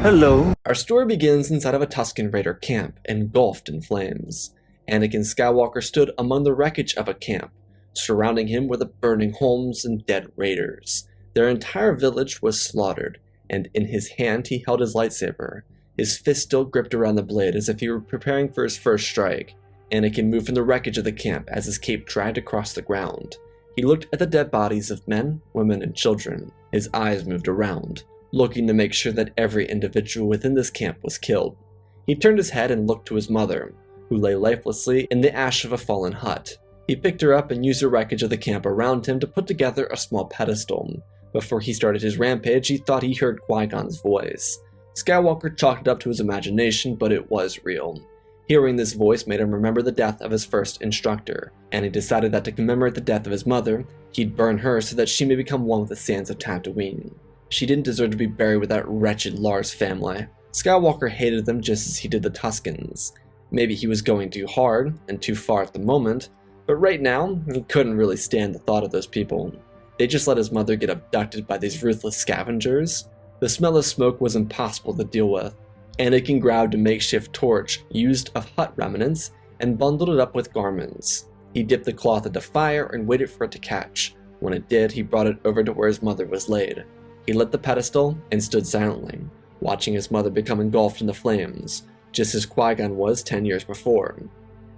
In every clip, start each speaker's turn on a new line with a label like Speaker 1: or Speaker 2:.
Speaker 1: Hello.
Speaker 2: Our story begins inside of a Tusken Raider camp, engulfed in flames. Anakin Skywalker stood among the wreckage of a camp. Surrounding him were the burning homes and dead raiders. Their entire village was slaughtered, and in his hand he held his lightsaber, his fist still gripped around the blade as if he were preparing for his first strike. Anakin moved from the wreckage of the camp as his cape dragged across the ground. He looked at the dead bodies of men, women, and children. His eyes moved around, looking to make sure that every individual within this camp was killed. He turned his head and looked to his mother, who lay lifelessly in the ash of a fallen hut. He picked her up and used the wreckage of the camp around him to put together a small pedestal. Before he started his rampage, he thought he heard Qui-Gon's voice. Skywalker chalked it up to his imagination, but it was real. Hearing this voice made him remember the death of his first instructor, and he decided that to commemorate the death of his mother, he'd burn her so that she may become one with the sands of Tatooine. She didn't deserve to be buried with that wretched Lars family. Skywalker hated them just as he did the Tuskens. Maybe he was going too hard and too far at the moment, but right now, he couldn't really stand the thought of those people. They just let his mother get abducted by these ruthless scavengers. The smell of smoke was impossible to deal with. Anakin grabbed a makeshift torch, used of hut remnants, and bundled it up with garments. He dipped the cloth into fire and waited for it to catch. When it did, he brought it over to where his mother was laid. He lit the pedestal and stood silently, watching his mother become engulfed in the flames, just as Qui-Gon was 10 years before.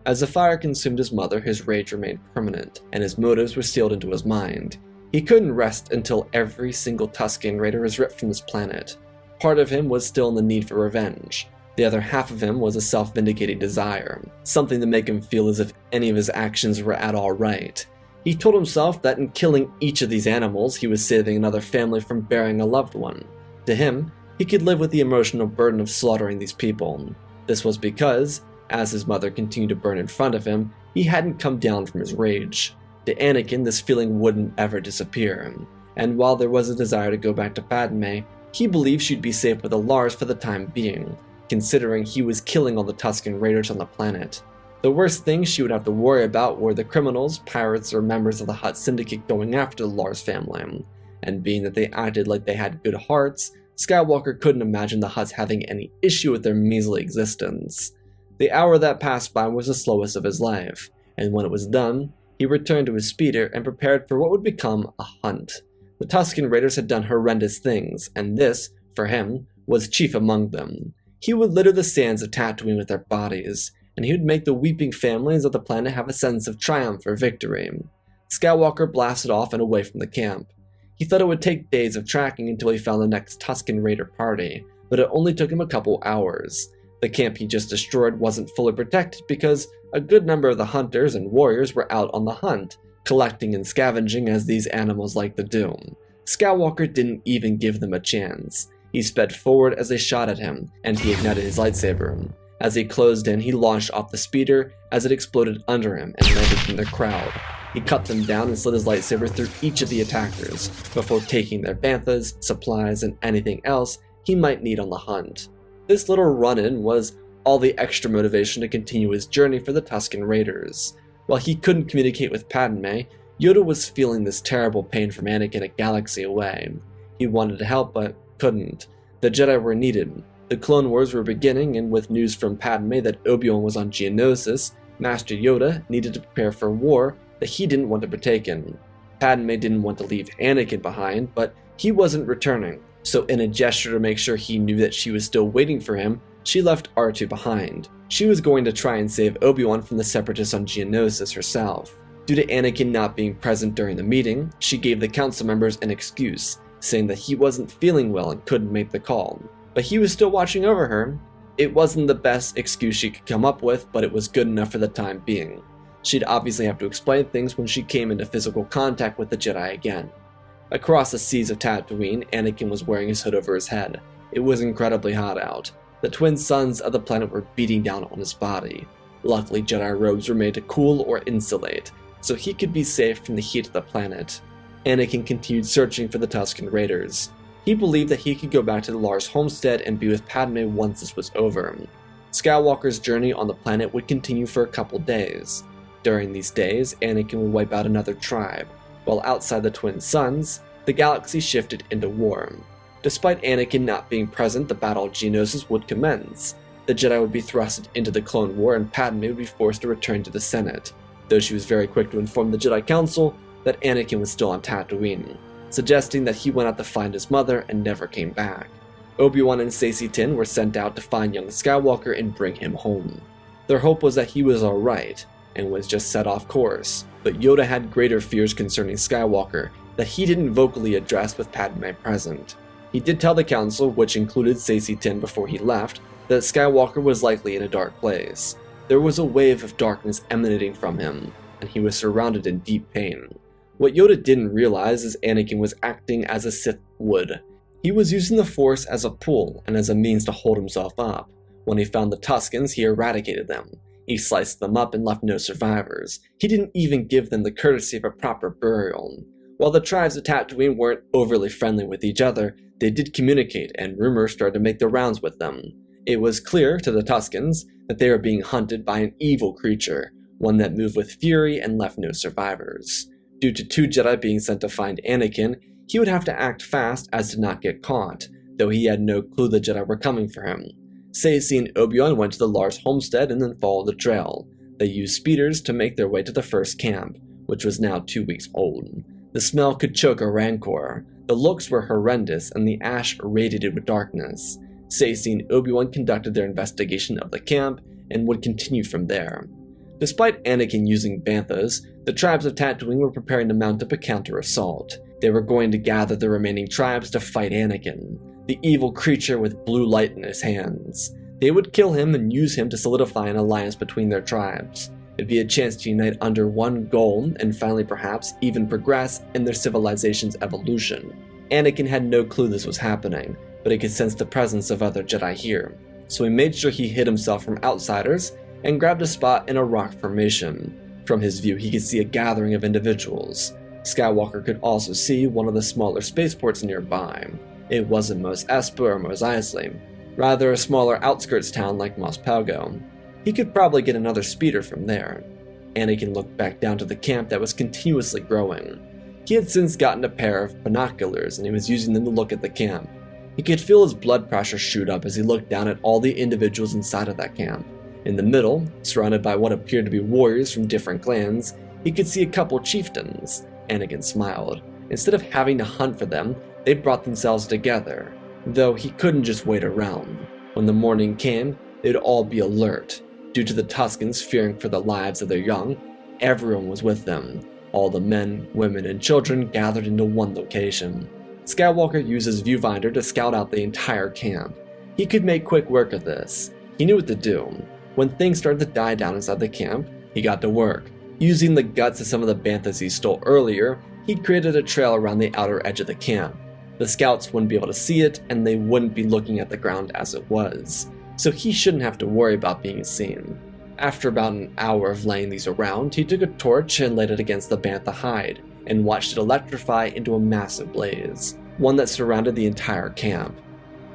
Speaker 2: As the fire consumed his mother, his rage remained permanent, and his motives were sealed into his mind. He couldn't rest until every single Tusken Raider was ripped from this planet. Part of him was still in the need for revenge. The other half of him was a self-vindicating desire, something to make him feel as if any of his actions were at all right. He told himself that in killing each of these animals, he was saving another family from burying a loved one. To him, he could live with the emotional burden of slaughtering these people. This was because, as his mother continued to burn in front of him, he hadn't come down from his rage. To Anakin, this feeling wouldn't ever disappear, and while there was a desire to go back to Padme, he believed she'd be safe with the Lars for the time being, considering he was killing all the Tusken Raiders on the planet. The worst things she would have to worry about were the criminals, pirates, or members of the Hut Syndicate going after the Lars family, and being that they acted like they had good hearts, Skywalker couldn't imagine the Hutts having any issue with their measly existence. The hour that passed by was the slowest of his life, and when it was done, he returned to his speeder and prepared for what would become a hunt. The Tusken Raiders had done horrendous things, and this, for him, was chief among them. He would litter the sands of Tatooine with their bodies, and he would make the weeping families of the planet have a sense of triumph or victory. Skywalker blasted off and away from the camp. He thought it would take days of tracking until he found the next Tusken Raider party, but it only took him a couple hours. The camp he just destroyed wasn't fully protected because a good number of the hunters and warriors were out on the hunt, collecting and scavenging as these animals like to do. Skywalker didn't even give them a chance. He sped forward as they shot at him, and he ignited his lightsaber. As he closed in, he launched off the speeder as it exploded under him and landed in the crowd. He cut them down and slid his lightsaber through each of the attackers, before taking their banthas, supplies, and anything else he might need on the hunt. This little run-in was all the extra motivation to continue his journey for the Tusken Raiders. While he couldn't communicate with Padme, Yoda was feeling this terrible pain from Anakin a galaxy away. He wanted to help, but couldn't. The Jedi were needed. The Clone Wars were beginning, and with news from Padme that Obi Wan was on Geonosis, Master Yoda needed to prepare for war that he didn't want to partake in. Padme didn't want to leave Anakin behind, but he wasn't returning, so in a gesture to make sure he knew that she was still waiting for him, she left R2 behind. She was going to try and save Obi Wan from the Separatists on Geonosis herself. Due to Anakin not being present during the meeting, she gave the council members an excuse, saying that he wasn't feeling well and couldn't make the call. But he was still watching over her. It wasn't the best excuse she could come up with, but it was good enough for the time being. She'd obviously have to explain things when she came into physical contact with the Jedi again. Across the seas of Tatooine, Anakin was wearing his hood over his head. It was incredibly hot out. The twin suns of the planet were beating down on his body. Luckily, Jedi robes were made to cool or insulate, so he could be safe from the heat of the planet. Anakin continued searching for the Tusken Raiders. He believed that he could go back to the Lars homestead and be with Padme once this was over. Skywalker's journey on the planet would continue for a couple days. During these days, Anakin would wipe out another tribe, while outside the Twin Suns, the galaxy shifted into war. Despite Anakin not being present, the Battle of Geonosis would commence. The Jedi would be thrusted into the Clone War, and Padme would be forced to return to the Senate, though she was very quick to inform the Jedi Council that Anakin was still on Tatooine, suggesting that he went out to find his mother and never came back. Obi-Wan and Saesee Tiin were sent out to find young Skywalker and bring him home. Their hope was that he was alright, and was just set off course, but Yoda had greater fears concerning Skywalker that he didn't vocally address with Padme present. He did tell the Council, which included Saesee Tiin before he left, that Skywalker was likely in a dark place. There was a wave of darkness emanating from him, and he was surrounded in deep pain. What Yoda didn't realize is Anakin was acting as a Sith would. He was using the Force as a pull and as a means to hold himself up. When he found the Tuskens, he eradicated them. He sliced them up and left no survivors. He didn't even give them the courtesy of a proper burial. While the tribes of Tatooine weren't overly friendly with each other, they did communicate, and rumors started to make the rounds with them. It was clear to the Tuskens that they were being hunted by an evil creature, one that moved with fury and left no survivors. Due to 2 Jedi being sent to find Anakin, he would have to act fast as to not get caught, though he had no clue the Jedi were coming for him. Saesee and Obi-Wan went to the Lars homestead and then followed the trail. They used speeders to make their way to the first camp, which was now 2 weeks old. The smell could choke a rancor. The looks were horrendous, and the ash radiated with darkness. Saesee and Obi-Wan conducted their investigation of the camp and would continue from there. Despite Anakin using banthas, the tribes of Tatooine were preparing to mount up a counter-assault. They were going to gather the remaining tribes to fight Anakin, the evil creature with blue light in his hands. They would kill him and use him to solidify an alliance between their tribes. It'd be a chance to unite under one goal and finally perhaps even progress in their civilization's evolution. Anakin had no clue this was happening, but he could sense the presence of other Jedi here, so he made sure he hid himself from outsiders and grabbed a spot in a rock formation. From his view, he could see a gathering of individuals. Skywalker could also see one of the smaller spaceports nearby. It wasn't Mos Espa or Mos Eisley, rather a smaller outskirts town like Mos Pelgo. He could probably get another speeder from there. Anakin looked back down to the camp that was continuously growing. He had since gotten a pair of binoculars and he was using them to look at the camp. He could feel his blood pressure shoot up as he looked down at all the individuals inside of that camp. In the middle, surrounded by what appeared to be warriors from different clans, he could see a couple chieftains. Anakin smiled. Instead of having to hunt for them, they brought themselves together, though he couldn't just wait around. When the morning came, they'd all be alert. Due to the Tuskens fearing for the lives of their young, everyone was with them. All the men, women, and children gathered into one location. Skywalker used his viewfinder to scout out the entire camp. He could make quick work of this. He knew what to do. When things started to die down inside the camp, he got to work. Using the guts of some of the banthas he stole earlier, he created a trail around the outer edge of the camp. The scouts wouldn't be able to see it, and they wouldn't be looking at the ground as it was, so he shouldn't have to worry about being seen. After about an hour of laying these around, he took a torch and laid it against the bantha hide, and watched it electrify into a massive blaze, one that surrounded the entire camp.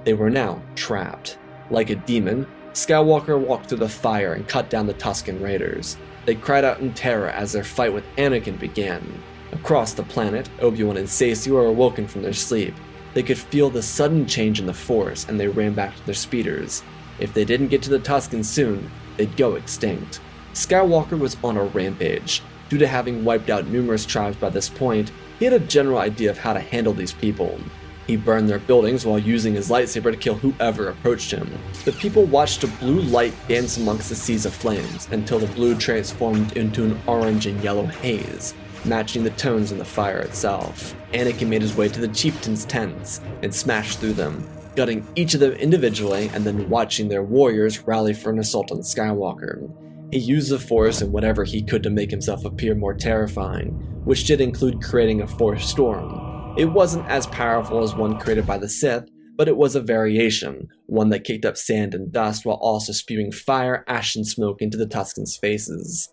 Speaker 2: They were now trapped. Like a demon, Skywalker walked through the fire and cut down the Tusken Raiders. They cried out in terror as their fight with Anakin began. Across the planet, Obi-Wan and Saesee were awoken from their sleep. They could feel the sudden change in the Force, and they ran back to their speeders. If they didn't get to the Tuskens soon, they'd go extinct. Skywalker was on a rampage. Due to having wiped out numerous tribes by this point, he had a general idea of how to handle these people. He burned their buildings while using his lightsaber to kill whoever approached him. The people watched a blue light dance amongst the seas of flames until the blue transformed into an orange and yellow haze, matching the tones in the fire itself. Anakin made his way to the chieftains' tents and smashed through them, gutting each of them individually and then watching their warriors rally for an assault on Skywalker. He used the Force and whatever he could to make himself appear more terrifying, which did include creating a Force storm. It wasn't as powerful as one created by the Sith, but it was a variation, one that kicked up sand and dust while also spewing fire, ash, and smoke into the Tuskens' faces.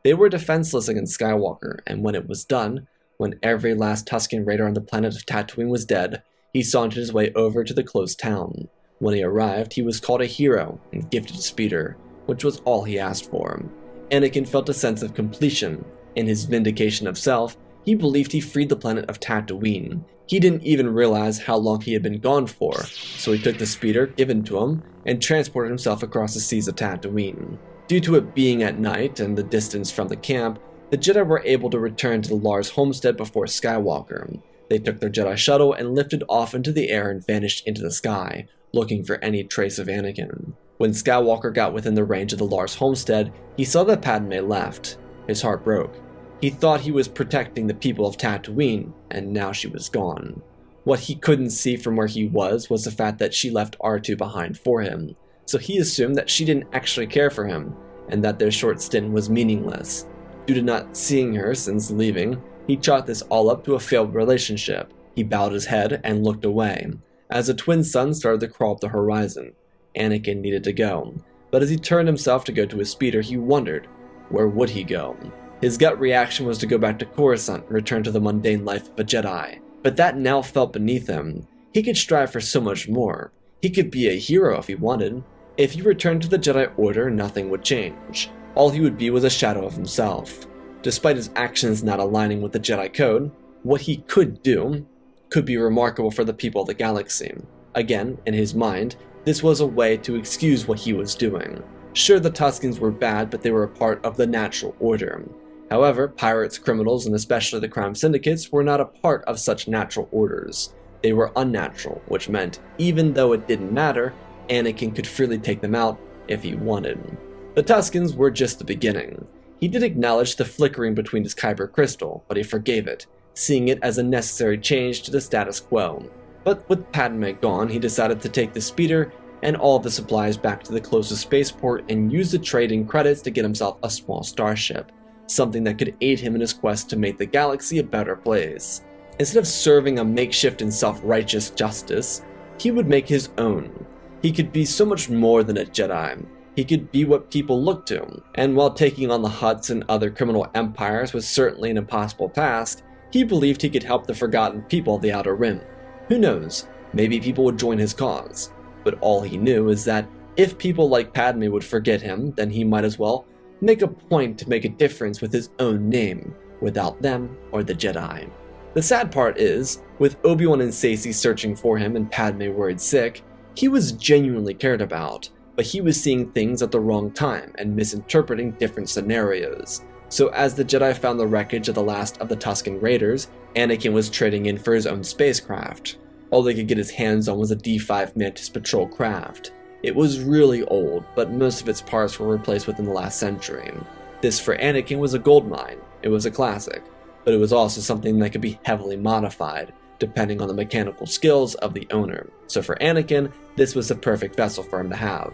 Speaker 2: They were defenseless against Skywalker, and when it was done, when every last Tusken Raider on the planet of Tatooine was dead, he sauntered his way over to the closed town. When he arrived, he was called a hero and gifted a speeder, which was all he asked for. Anakin felt a sense of completion. In his vindication of self, He believed he freed the planet of Tatooine. He didn't even realize how long he had been gone for, so he took the speeder given to him and transported himself across the seas of Tatooine. Due to it being at night and the distance from the camp, the Jedi were able to return to the Lars homestead before Skywalker. They took their Jedi shuttle and lifted off into the air and vanished into the sky, looking for any trace of Anakin. When Skywalker got within the range of the Lars homestead, he saw that Padme left. His heart broke. He thought he was protecting the people of Tatooine, and now she was gone. What he couldn't see from where he was the fact that she left R2 behind for him, so he assumed that she didn't actually care for him, and that their short stint was meaningless. Due to not seeing her since leaving, he chalked this all up to a failed relationship. He bowed his head and looked away, as the twin sun started to crawl up the horizon. Anakin needed to go, but as he turned himself to go to his speeder, he wondered, where would he go? His gut reaction was to go back to Coruscant and return to the mundane life of a Jedi, but that now felt beneath him. He could strive for so much more. He could be a hero if he wanted. If he returned to the Jedi Order, nothing would change. All he would be was a shadow of himself. Despite his actions not aligning with the Jedi Code, what he could do could be remarkable for the people of the galaxy. Again, in his mind, this was a way to excuse what he was doing. Sure, the Tuskens were bad, but they were a part of the natural order. However, pirates, criminals, and especially the crime syndicates were not a part of such natural orders. They were unnatural, which meant, even though it didn't matter, Anakin could freely take them out if he wanted. The Tuskens were just the beginning. He did acknowledge the flickering between his Kyber crystal, but he forgave it, seeing it as a necessary change to the status quo. But with Padme gone, he decided to take the speeder and all of the supplies back to the closest spaceport and use the trade-in credits to get himself a small starship, something that could aid him in his quest to make the galaxy a better place. Instead of serving a makeshift and self-righteous justice, he would make his own. He could be so much more than a Jedi. He could be what people looked to, and while taking on the Hutts and other criminal empires was certainly an impossible task, he believed he could help the forgotten people of the Outer Rim. Who knows, maybe people would join his cause. But all he knew is that if people like Padme would forget him, then he might as well make a point to make a difference with his own name, without them or the Jedi. The sad part is, with Obi Wan and Saesee searching for him and Padme worried sick, he was genuinely cared about, but he was seeing things at the wrong time and misinterpreting different scenarios. So as the Jedi found the wreckage of the last of the Tusken Raiders, Anakin was trading in for his own spacecraft. All they could get his hands on was a D5 Mantis patrol craft. It was really old, but most of its parts were replaced within the last century. This for Anakin was a goldmine. It was a classic, but it was also something that could be heavily modified, depending on the mechanical skills of the owner. So for Anakin, this was the perfect vessel for him to have.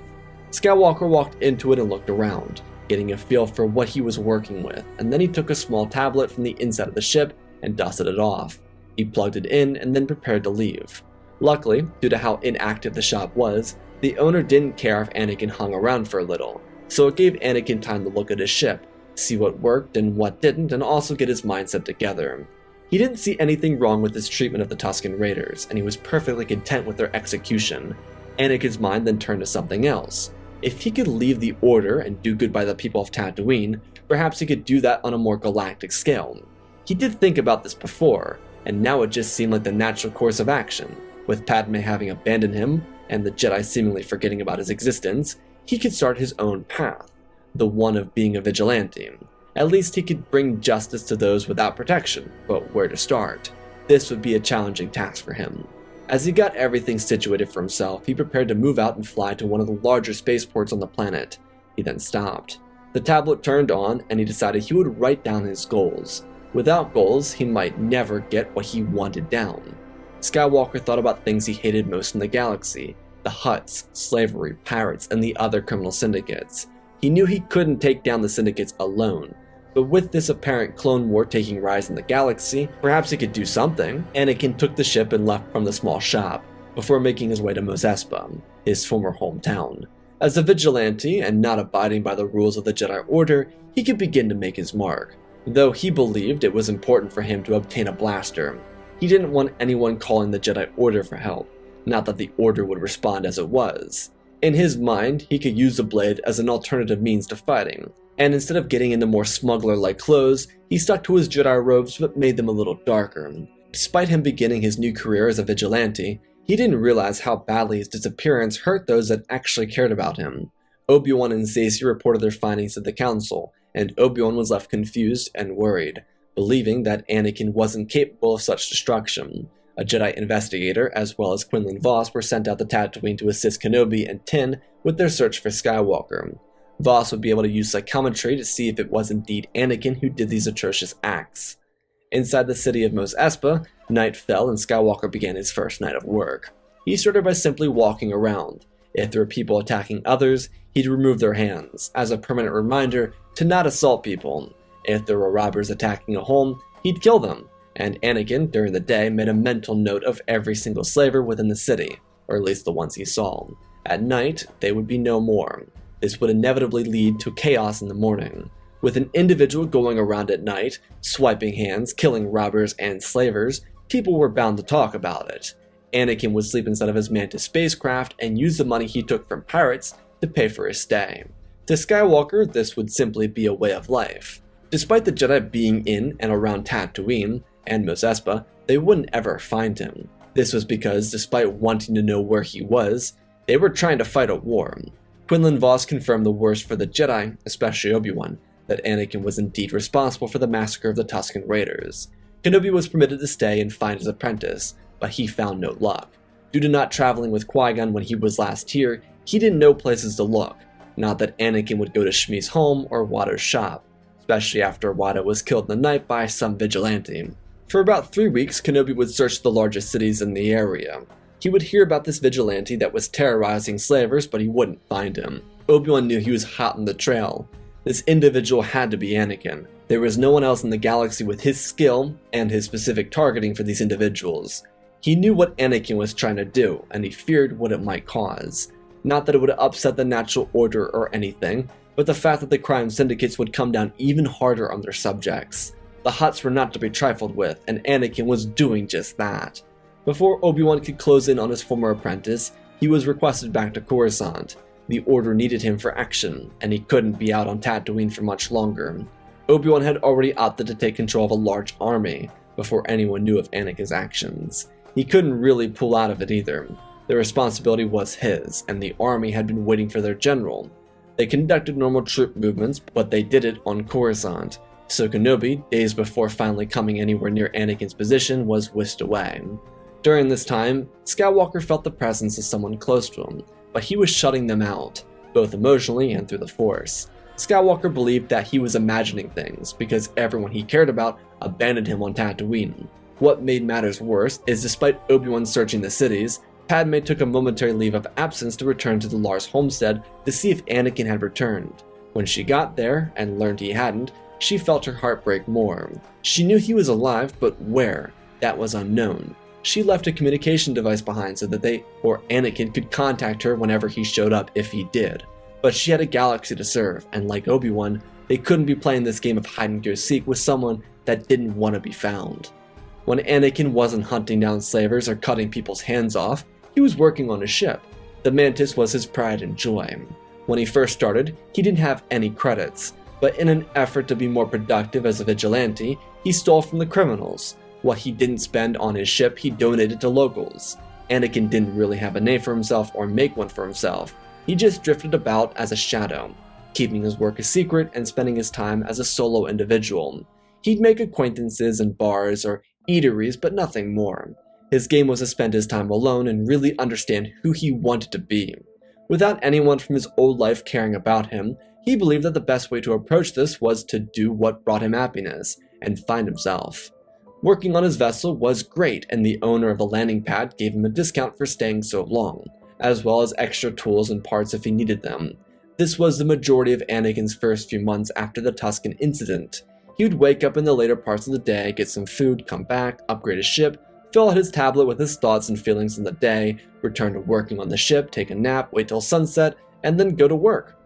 Speaker 2: Skywalker walked into it and looked around, getting a feel for what he was working with, and then he took a small tablet from the inside of the ship and dusted it off. He plugged it in and then prepared to leave. Luckily, due to how inactive the shop was, the owner didn't care if Anakin hung around for a little, so it gave Anakin time to look at his ship, see what worked and what didn't, and also get his mindset together. He didn't see anything wrong with his treatment of the Tusken Raiders, and he was perfectly content with their execution. Anakin's mind then turned to something else. If he could leave the Order and do good by the people of Tatooine, perhaps he could do that on a more galactic scale. He did think about this before, and now it just seemed like the natural course of action. With Padme having abandoned him, and the Jedi seemingly forgetting about his existence, he could start his own path, the one of being a vigilante. At least he could bring justice to those without protection, but where to start? This would be a challenging task for him. As he got everything situated for himself, he prepared to move out and fly to one of the larger spaceports on the planet. He then stopped. The tablet turned on, and he decided he would write down his goals. Without goals, he might never get what he wanted down. Skywalker thought about things he hated most in the galaxy: the Hutts, slavery, pirates, and the other criminal syndicates. He knew he couldn't take down the syndicates alone, but with this apparent clone war taking rise in the galaxy, perhaps he could do something. Anakin took the ship and left from the small shop, before making his way to Mos Espa, his former hometown. As a vigilante, and not abiding by the rules of the Jedi Order, he could begin to make his mark. Though he believed it was important for him to obtain a blaster, he didn't want anyone calling the Jedi Order for help, not that the Order would respond as it was. In his mind, he could use the blade as an alternative means to fighting, and instead of getting into more smuggler-like clothes, he stuck to his Jedi robes but made them a little darker. Despite him beginning his new career as a vigilante, he didn't realize how badly his disappearance hurt those that actually cared about him. Obi-Wan and Stacey reported their findings to the Council, and Obi-Wan was left confused and worried, believing that Anakin wasn't capable of such destruction. A Jedi investigator, as well as Quinlan Vos, were sent out to Tatooine to assist Kenobi and Tin with their search for Skywalker. Vos would be able to use psychometry to see if it was indeed Anakin who did these atrocious acts. Inside the city of Mos Espa, night fell and Skywalker began his first night of work. He started by simply walking around. If there were people attacking others, he'd remove their hands, as a permanent reminder to not assault people. If there were robbers attacking a home, he'd kill them. And Anakin, during the day, made a mental note of every single slaver within the city, or at least the ones he saw. At night, they would be no more. This would inevitably lead to chaos in the morning. With an individual going around at night, swiping hands, killing robbers and slavers, people were bound to talk about it. Anakin would sleep inside of his Mantis spacecraft and use the money he took from pirates to pay for his stay. To Skywalker, this would simply be a way of life. Despite the Jedi being in and around Tatooine and Mos Espa, they wouldn't ever find him. This was because, despite wanting to know where he was, they were trying to fight a war. Quinlan Vos confirmed the worst for the Jedi, especially Obi-Wan, that Anakin was indeed responsible for the massacre of the Tusken Raiders. Kenobi was permitted to stay and find his apprentice, but he found no luck. Due to not traveling with Qui-Gon when he was last here, he didn't know places to look. Not that Anakin would go to Shmi's home or Watto's shop, especially after Watto was killed in the night by some vigilante. For about 3 weeks, Kenobi would search the largest cities in the area. He would hear about this vigilante that was terrorizing slavers, but he wouldn't find him. Obi-Wan knew he was hot on the trail. This individual had to be Anakin. There was no one else in the galaxy with his skill and his specific targeting for these individuals. He knew what Anakin was trying to do, and he feared what it might cause. Not that it would upset the natural order or anything, but the fact that the crime syndicates would come down even harder on their subjects. The Hutts were not to be trifled with, and Anakin was doing just that. Before Obi-Wan could close in on his former apprentice, he was requested back to Coruscant. The Order needed him for action, and he couldn't be out on Tatooine for much longer. Obi-Wan had already opted to take control of a large army before anyone knew of Anakin's actions. He couldn't really pull out of it either. The responsibility was his, and the army had been waiting for their general. They conducted normal troop movements, but they did it on Coruscant, so Kenobi, days before finally coming anywhere near Anakin's position, was whisked away. During this time, Skywalker felt the presence of someone close to him, but he was shutting them out, both emotionally and through the Force. Skywalker believed that he was imagining things, because everyone he cared about abandoned him on Tatooine. What made matters worse is despite Obi-Wan searching the cities, Padme took a momentary leave of absence to return to the Lars homestead to see if Anakin had returned. When she got there, and learned he hadn't, she felt her heart break more. She knew he was alive, but where? That was unknown. She left a communication device behind so that they, or Anakin, could contact her whenever he showed up if he did. But she had a galaxy to serve, and like Obi-Wan, they couldn't be playing this game of hide-and-go-seek with someone that didn't want to be found. When Anakin wasn't hunting down slavers or cutting people's hands off, he was working on his ship. The Mantis was his pride and joy. When he first started, he didn't have any credits, but in an effort to be more productive as a vigilante, he stole from the criminals. What he didn't spend on his ship, he donated to locals. Anakin didn't really have a name for himself or make one for himself. He just drifted about as a shadow, keeping his work a secret and spending his time as a solo individual. He'd make acquaintances in bars or eateries, but nothing more. His game was to spend his time alone and really understand who he wanted to be. Without anyone from his old life caring about him, he believed that the best way to approach this was to do what brought him happiness, and find himself. Working on his vessel was great, and the owner of the landing pad gave him a discount for staying so long, as well as extra tools and parts if he needed them. This was the majority of Anakin's first few months after the Tusken incident. He would wake up in the later parts of the day, get some food, come back, upgrade his ship, fill out his tablet with his thoughts and feelings in the day, return to working on the ship, take a nap, wait till sunset, and then go to work.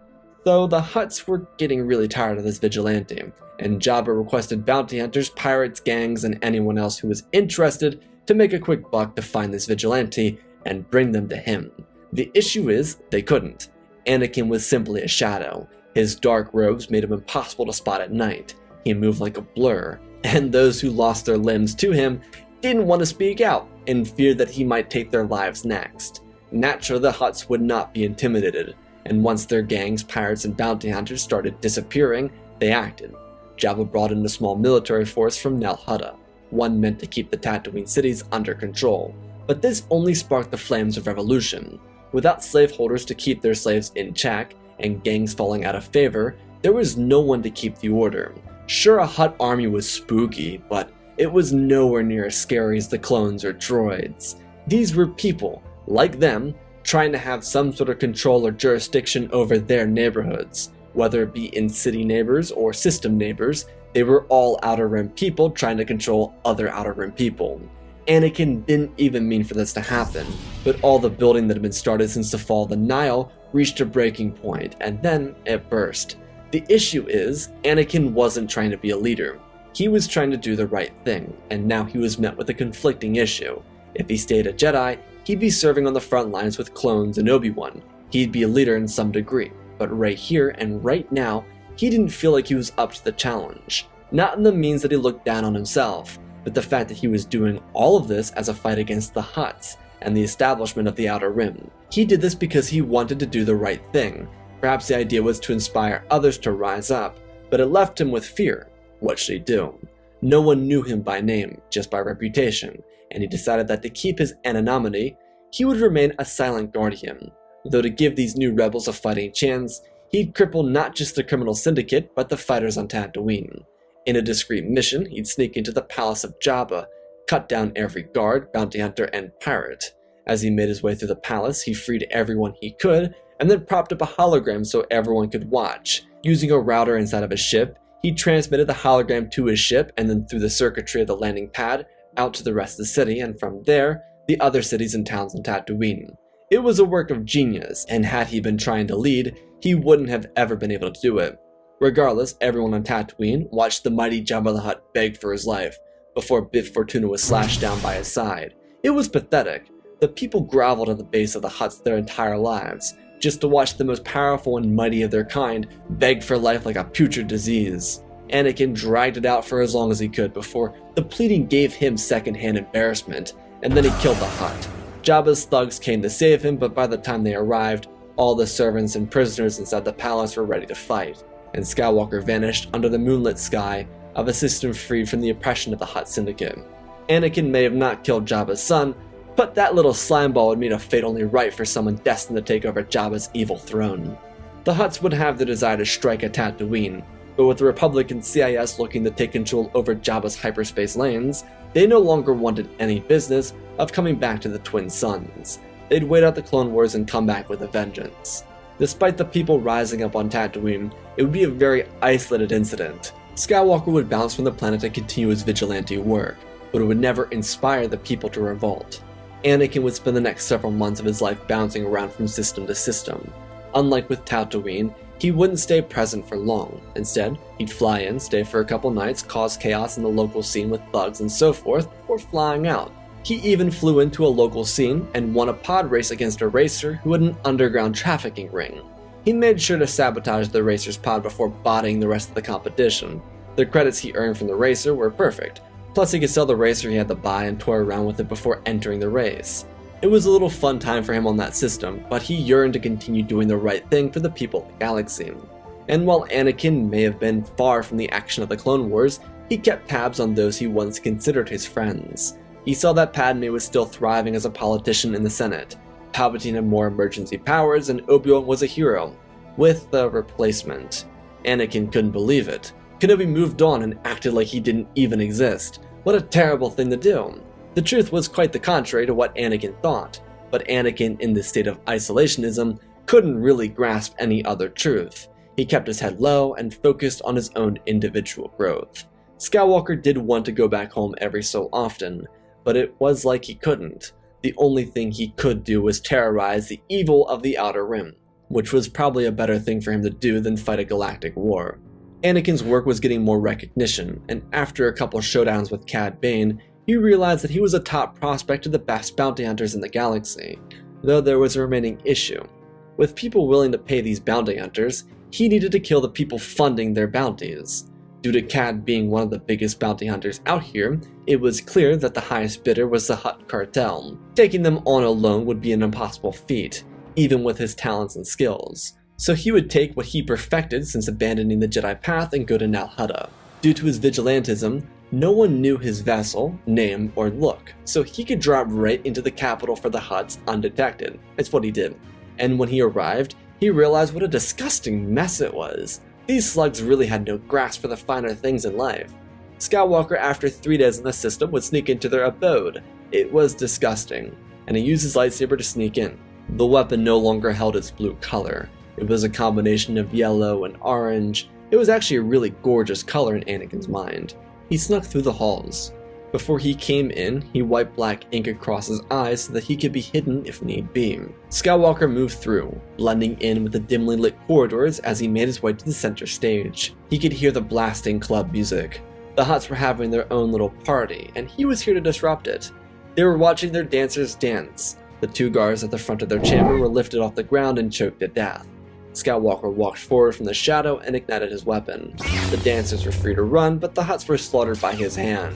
Speaker 2: Though the Hutts were getting really tired of this vigilante, and Jabba requested bounty hunters, pirates, gangs, and anyone else who was interested to make a quick buck to find this vigilante and bring them to him. The issue is, they couldn't. Anakin was simply a shadow. His dark robes made him impossible to spot at night. He moved like a blur, and those who lost their limbs to him didn't want to speak out in fear that he might take their lives next. Naturally, the Hutts would not be intimidated, and once their gangs, pirates, and bounty hunters started disappearing, they acted. Jabba brought in a small military force from Nal Hutta, one meant to keep the Tatooine cities under control. But this only sparked the flames of revolution. Without slaveholders to keep their slaves in check, and gangs falling out of favor, there was no one to keep the order. Sure, a Hutt army was spooky, but it was nowhere near as scary as the clones or droids. These were people, like them, trying to have some sort of control or jurisdiction over their neighborhoods. Whether it be in city neighbors or system neighbors, they were all Outer Rim people trying to control other Outer Rim people. Anakin didn't even mean for this to happen, but all the building that had been started since the fall of the Nile reached a breaking point, and then it burst. The issue is, Anakin wasn't trying to be a leader. He was trying to do the right thing, and now he was met with a conflicting issue. If he stayed a Jedi, he'd be serving on the front lines with clones and Obi Wan. He'd be a leader in some degree, but right here and right now, he didn't feel like he was up to the challenge. Not in the means that he looked down on himself, but the fact that he was doing all of this as a fight against the Hutts and the establishment of the Outer Rim. He did this because he wanted to do the right thing. Perhaps the idea was to inspire others to rise up, but it left him with fear. What should he do? No one knew him by name, just by reputation, and he decided that to keep his anonymity, he would remain a silent guardian. Though to give these new rebels a fighting chance, he'd cripple not just the criminal syndicate, but the fighters on Tatooine. In a discreet mission, he'd sneak into the palace of Jabba, cut down every guard, bounty hunter, and pirate. As he made his way through the palace, he freed everyone he could, and then propped up a hologram so everyone could watch. Using a router inside of a ship, he transmitted the hologram to his ship and then through the circuitry of the landing pad out to the rest of the city, and from there, the other cities and towns on Tatooine. It was a work of genius, and had he been trying to lead, he wouldn't have ever been able to do it. Regardless, everyone on Tatooine watched the mighty Jabba the Hutt beg for his life before Bib Fortuna was slashed down by his side. It was pathetic. The people groveled at the base of the Hutts their entire lives, just to watch the most powerful and mighty of their kind beg for life like a putrid disease. Anakin dragged it out for as long as he could before the pleading gave him secondhand embarrassment, and then he killed the Hutt. Jabba's thugs came to save him, but by the time they arrived, all the servants and prisoners inside the palace were ready to fight, and Skywalker vanished under the moonlit sky of a system freed from the oppression of the Hut Syndicate. Anakin may have not killed Jabba's son, but that little slimeball would mean a fate only right for someone destined to take over Jabba's evil throne. The Hutts would have the desire to strike at Tatooine, but with the Republic and CIS looking to take control over Jabba's hyperspace lanes, they no longer wanted any business of coming back to the Twin Suns. They'd wait out the Clone Wars and come back with a vengeance. Despite the people rising up on Tatooine, it would be a very isolated incident. Skywalker would bounce from the planet to continue his vigilante work, but it would never inspire the people to revolt. Anakin would spend the next several months of his life bouncing around from system to system. Unlike with Tatooine, he wouldn't stay present for long. Instead, he'd fly in, stay for a couple nights, cause chaos in the local scene with thugs and so forth, before flying out. He even flew into a local scene and won a pod race against a racer who had an underground trafficking ring. He made sure to sabotage the racer's pod before bodying the rest of the competition. The credits he earned from the racer were perfect, plus he could sell the racer he had to buy and toy around with it before entering the race. It was a little fun time for him on that system, but he yearned to continue doing the right thing for the people of the galaxy. And while Anakin may have been far from the action of the Clone Wars, he kept tabs on those he once considered his friends. He saw that Padme was still thriving as a politician in the Senate. Palpatine had more emergency powers, and Obi-Wan was a hero, with the replacement. Anakin couldn't believe it. Kenobi moved on and acted like he didn't even exist. What a terrible thing to do. The truth was quite the contrary to what Anakin thought, but Anakin, in this state of isolationism, couldn't really grasp any other truth. He kept his head low and focused on his own individual growth. Skywalker did want to go back home every so often, but it was like he couldn't. The only thing he could do was terrorize the evil of the Outer Rim, which was probably a better thing for him to do than fight a galactic war. Anakin's work was getting more recognition, and after a couple showdowns with Cad Bane, he realized that he was a top prospect of the best bounty hunters in the galaxy, though there was a remaining issue. With people willing to pay these bounty hunters, he needed to kill the people funding their bounties. Due to Cad being one of the biggest bounty hunters out here, it was clear that the highest bidder was the Hut cartel. Taking them on alone would be an impossible feat, even with his talents and skills. So he would take what he perfected since abandoning the Jedi path and go to Nal Hutta. Due to his vigilantism, no one knew his vessel, name, or look, so he could drop right into the capital for the Hutts undetected. It's what he did. And when he arrived, he realized what a disgusting mess it was. These slugs really had no grasp for the finer things in life. Skywalker, after 3 days in the system, would sneak into their abode. It was disgusting, and he used his lightsaber to sneak in. The weapon no longer held its blue color. It was a combination of yellow and orange. It was actually a really gorgeous color in Anakin's mind. He snuck through the halls. Before he came in, he wiped black ink across his eyes so that he could be hidden if need be. Skywalker moved through, blending in with the dimly lit corridors as he made his way to the center stage. He could hear the blasting club music. The Hutts were having their own little party, and he was here to disrupt it. They were watching their dancers dance. The 2 guards at the front of their chamber were lifted off the ground and choked to death. Skywalker walked forward from the shadow and ignited his weapon. The dancers were free to run, but the Hutts were slaughtered by his hand.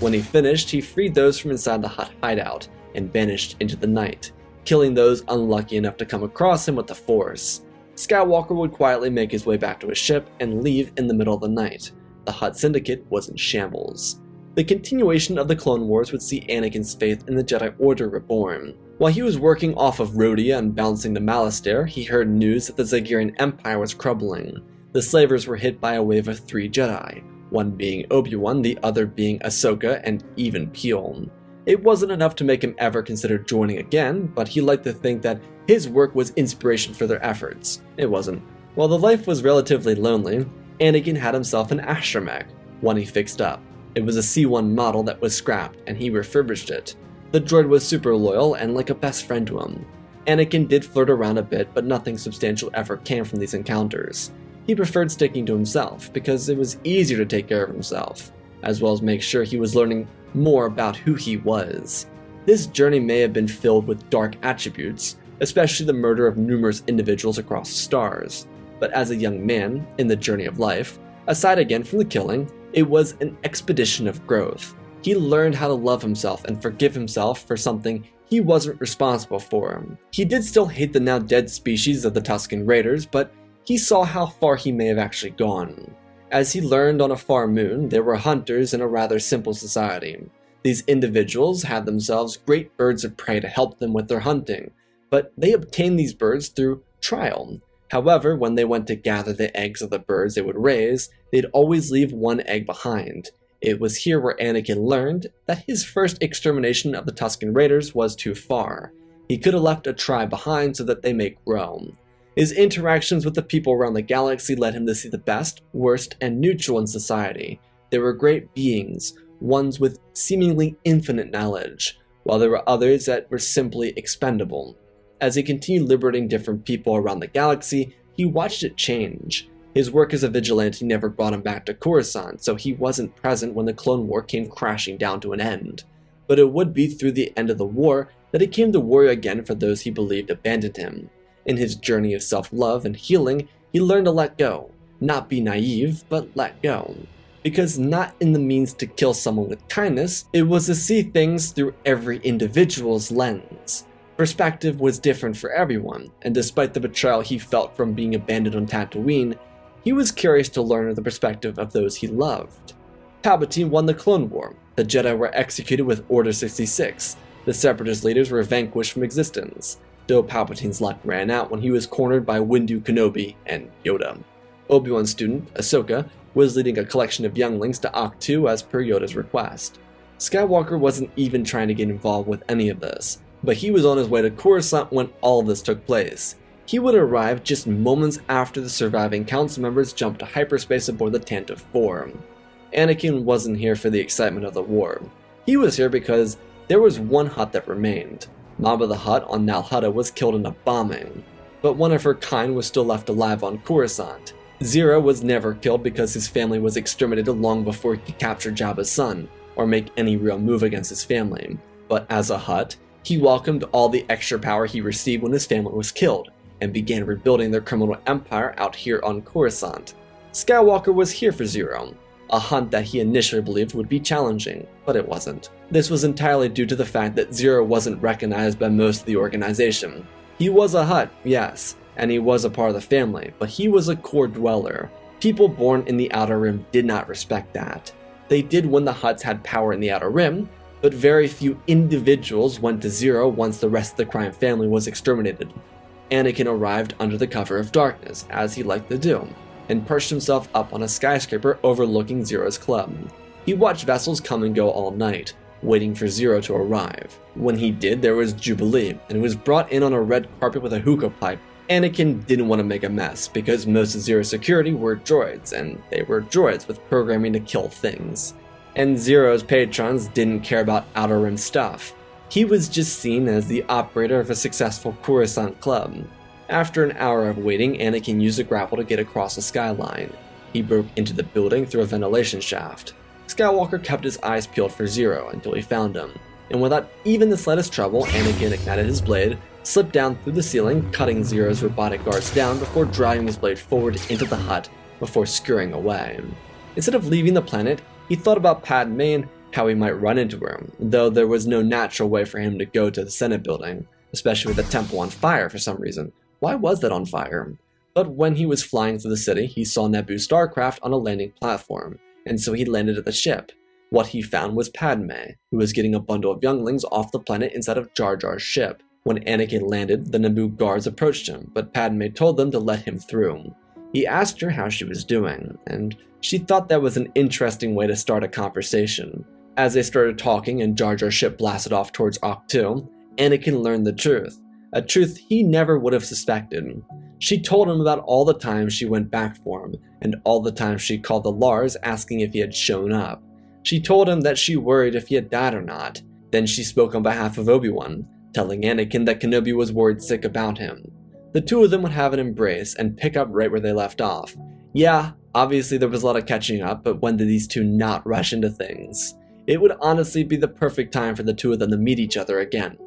Speaker 2: When he finished, he freed those from inside the Hutt hideout and vanished into the night, killing those unlucky enough to come across him with the Force. Skywalker would quietly make his way back to his ship and leave in the middle of the night. The Hut Syndicate was in shambles. The continuation of the Clone Wars would see Anakin's faith in the Jedi Order reborn. While he was working off of Rhodia and bouncing to Malastare, he heard news that the Zagirian Empire was crumbling. The slavers were hit by a wave of 3 Jedi, one being Obi Wan, the other being Ahsoka, and even Peel. It wasn't enough to make him ever consider joining again, but he liked to think that his work was inspiration for their efforts. It wasn't. While the life was relatively lonely, Anakin had himself an astromech, one he fixed up. It was a C1 model that was scrapped, and he refurbished it. The droid was super loyal and like a best friend to him. Anakin did flirt around a bit, but nothing substantial ever came from these encounters. He preferred sticking to himself, because it was easier to take care of himself, as well as make sure he was learning more about who he was. This journey may have been filled with dark attributes, especially the murder of numerous individuals across the stars. But as a young man, in the journey of life, aside again from the killing, it was an expedition of growth. He learned how to love himself and forgive himself for something he wasn't responsible for. He did still hate the now dead species of the Tusken Raiders, but he saw how far he may have actually gone. As he learned on a far moon, there were hunters in a rather simple society. These individuals had themselves great birds of prey to help them with their hunting, but they obtained these birds through trial. However, when they went to gather the eggs of the birds they would raise, they'd always leave one egg behind. It was here where Anakin learned that his first extermination of the Tusken Raiders was too far. He could have left a tribe behind so that they may grow. His interactions with the people around the galaxy led him to see the best, worst, and neutral in society. There were great beings, ones with seemingly infinite knowledge, while there were others that were simply expendable. As he continued liberating different people around the galaxy, he watched it change. His work as a vigilante never brought him back to Coruscant, so he wasn't present when the Clone War came crashing down to an end. But it would be through the end of the war that he came to worry again for those he believed abandoned him. In his journey of self-love and healing, he learned to let go. Not be naive, but let go. Because not in the means to kill someone with kindness, it was to see things through every individual's lens. Perspective was different for everyone, and despite the betrayal he felt from being abandoned on Tatooine, he was curious to learn the perspective of those he loved. Palpatine won the Clone War. The Jedi were executed with Order 66. The Separatist leaders were vanquished from existence, though Palpatine's luck ran out when he was cornered by Windu Kenobi and Yoda. Obi-Wan's student, Ahsoka, was leading a collection of younglings to Ahch-To as per Yoda's request. Skywalker wasn't even trying to get involved with any of this, but he was on his way to Coruscant when all of this took place. He would arrive just moments after the surviving council members jumped to hyperspace aboard the Tantive 4. Anakin wasn't here for the excitement of the war. He was here because there was one Hutt that remained. Maba the Hutt on Nal Hutta was killed in a bombing, but one of her kind was still left alive on Coruscant. Zira was never killed because his family was exterminated long before he could capture Jabba's son, or make any real move against his family. But as a Hutt, he welcomed all the extra power he received when his family was killed. and began rebuilding their criminal empire out here on Coruscant. Skywalker was here for Zero, a hunt that he initially believed would be challenging, but it wasn't. This was entirely due to the fact that Zero wasn't recognized by most of the organization. He was a Hut, yes, and he was a part of the family, but he was a core dweller. People born in the Outer Rim did not respect that. They did when the Hutts had power in the Outer Rim, but very few individuals went to Zero once the rest of the crime family was exterminated. Anakin arrived under the cover of darkness, as he liked to do, and perched himself up on a skyscraper overlooking Zero's club. He watched vessels come and go all night, waiting for Zero to arrive. When he did, there was Jubilee, and he was brought in on a red carpet with a hookah pipe. Anakin didn't want to make a mess, because most of Zero's security were droids, and they were droids with programming to kill things. And Zero's patrons didn't care about Outer Rim stuff. He was just seen as the operator of a successful Coruscant club. After an hour of waiting, Anakin used a grapple to get across the skyline. He broke into the building through a ventilation shaft. Skywalker kept his eyes peeled for Zero until he found him, and without even the slightest trouble, Anakin ignited his blade, slipped down through the ceiling, cutting Zero's robotic guards down before driving his blade forward into the hut before scurrying away. Instead of leaving the planet, he thought about Padme and how he might run into her, though there was no natural way for him to go to the Senate building, especially with the temple on fire for some reason. Why was that on fire? But when he was flying through the city, he saw Naboo's starcraft on a landing platform, and so he landed at the ship. What he found was Padme, who was getting a bundle of younglings off the planet inside of Jar Jar's ship. When Anakin landed, the Naboo guards approached him, but Padme told them to let him through. He asked her how she was doing, and she thought that was an interesting way to start a conversation. As they started talking and Jar Jar's ship blasted off towards Ahsoka, Anakin learned the truth, a truth he never would have suspected. She told him about all the times she went back for him, and all the times she called the Lars asking if he had shown up. She told him that she worried if he had died or not. Then she spoke on behalf of Obi Wan, telling Anakin that Kenobi was worried sick about him. The two of them would have an embrace and pick up right where they left off. Yeah, obviously there was a lot of catching up, but when did these two not rush into things? It would honestly be the perfect time for the two of them to meet each other again.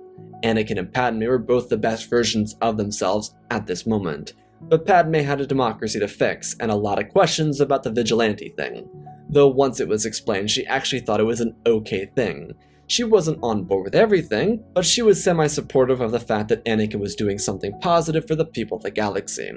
Speaker 2: Anakin and Padme were both the best versions of themselves at this moment, but Padme had a democracy to fix and a lot of questions about the vigilante thing, though once it was explained she actually thought it was an okay thing. She wasn't on board with everything, but she was semi-supportive of the fact that Anakin was doing something positive for the people of the galaxy.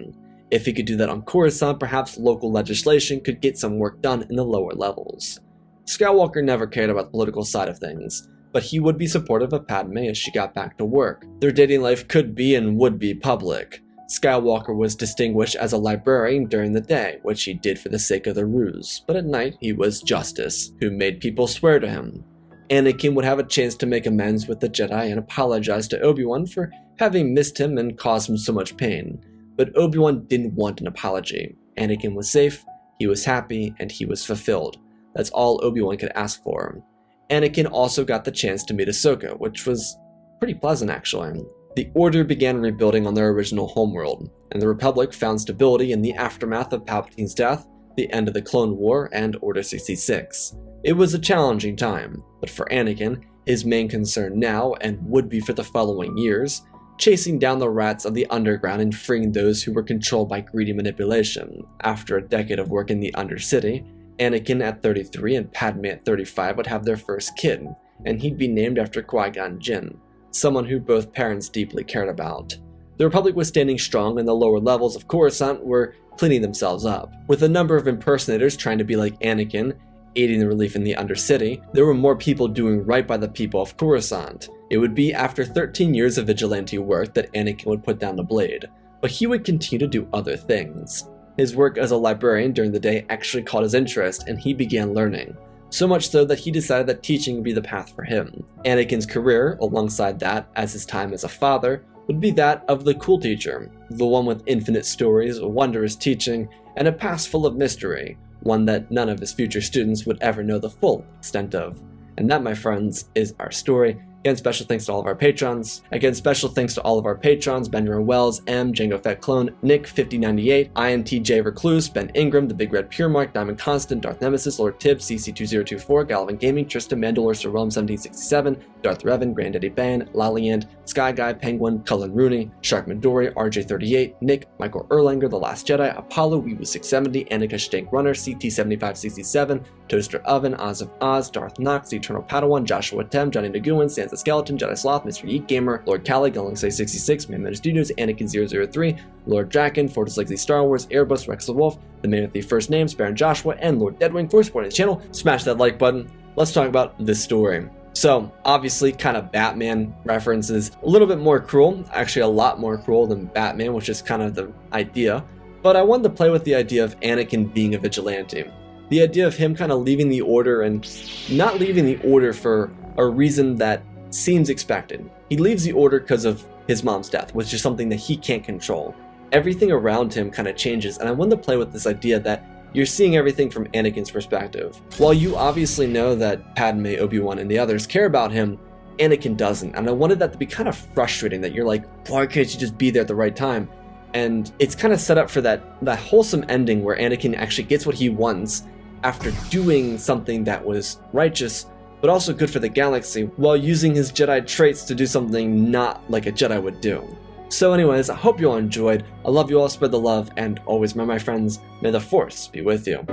Speaker 2: If he could do that on Coruscant, perhaps local legislation could get some work done in the lower levels. Skywalker never cared about the political side of things, but he would be supportive of Padme as she got back to work. Their dating life could be and would be public. Skywalker was distinguished as a librarian during the day, which he did for the sake of the ruse, but at night he was Justice, who made people swear to him. Anakin would have a chance to make amends with the Jedi and apologize to Obi Wan for having missed him and caused him so much pain, but Obi Wan didn't want an apology. Anakin was safe, he was happy, and he was fulfilled. That's all Obi Wan could ask for. Anakin also got the chance to meet Ahsoka, which was pretty pleasant actually. The Order began rebuilding on their original homeworld, and the Republic found stability in the aftermath of Palpatine's death, the end of the Clone War, and Order 66. It was a challenging time, but for Anakin, his main concern now, and would be for the following years, chasing down the rats of the underground and freeing those who were controlled by greedy manipulation. After a decade of work in the Undercity, Anakin at 33 and Padme at 35 would have their first kid, and he'd be named after Qui-Gon Jinn, someone who both parents deeply cared about. The Republic was standing strong, and the lower levels of Coruscant were cleaning themselves up. With a number of impersonators trying to be like Anakin, aiding the relief in the Undercity, there were more people doing right by the people of Coruscant. It would be after 13 years of vigilante work that Anakin would put down the blade, but he would continue to do other things. His work as a librarian during the day actually caught his interest, and he began learning. So much so that he decided that teaching would be the path for him. Anakin's career, alongside that, as his time as a father, would be that of the cool teacher, the one with infinite stories, wondrous teaching, and a past full of mystery, one that none of his future students would ever know the full extent of. And that, my friends, is our story. Again, special thanks to all of our patrons. Again, special thanks to all of our patrons: Benjamin Wells, M, Django Fett Clone, Nick 5098, INTJ Recluse, Ben Ingram, The Big Red Pure Mark, Diamond Constant, Darth Nemesis, Lord Tibbs, CC2024, Galvin Gaming, Tristan Mandalore, Sir Realm 1767, Darth Revan, Granddaddy Ban, Laliand, Sky Guy, Penguin, Cullen Rooney, Shark Midori, RJ38, Nick, Michael Erlanger, The Last Jedi, Apollo, Weewu 670, Annika Stank Runner, CT7567, Toaster Oven, Oz of Oz, Darth Knox, The Eternal Padawan, Joshua Tem, Johnny Naguin, Sansa Skeleton, Jedi Sloth, Mr. Yeet Gamer, Lord Cali, Galaxy 66, Man Matter Studios, Anakin 003, Lord Draken, Fortress Legacy Star Wars, Airbus, Rex the Wolf, The Man with the First Names, Baron Joshua, and Lord Deadwing for supporting the channel. Smash that like button. Let's talk about this story. So, obviously, kind of Batman references, a little bit more cruel, actually a lot more cruel than Batman, which is kind of the idea. But I wanted to play with the idea of Anakin being a vigilante. The idea of him kind of leaving the Order, and not leaving the Order for a reason that seems expected. He leaves the Order because of his mom's death, which is something that he can't control. Everything around him kind of changes, and I wanted to play with this idea that you're seeing everything from Anakin's perspective. While you obviously know that Padme, Obi Wan, and the others care about him, Anakin doesn't, and I wanted that to be kind of frustrating, that you're like, why can't you just be there at the right time? And it's kind of set up for that wholesome ending where Anakin actually gets what he wants after doing something that was righteous, but also good for the galaxy, while using his Jedi traits to do something not like a Jedi would do. So anyways, I hope you all enjoyed. I love you all, spread the love, and always remember, my friends, may the Force be with you.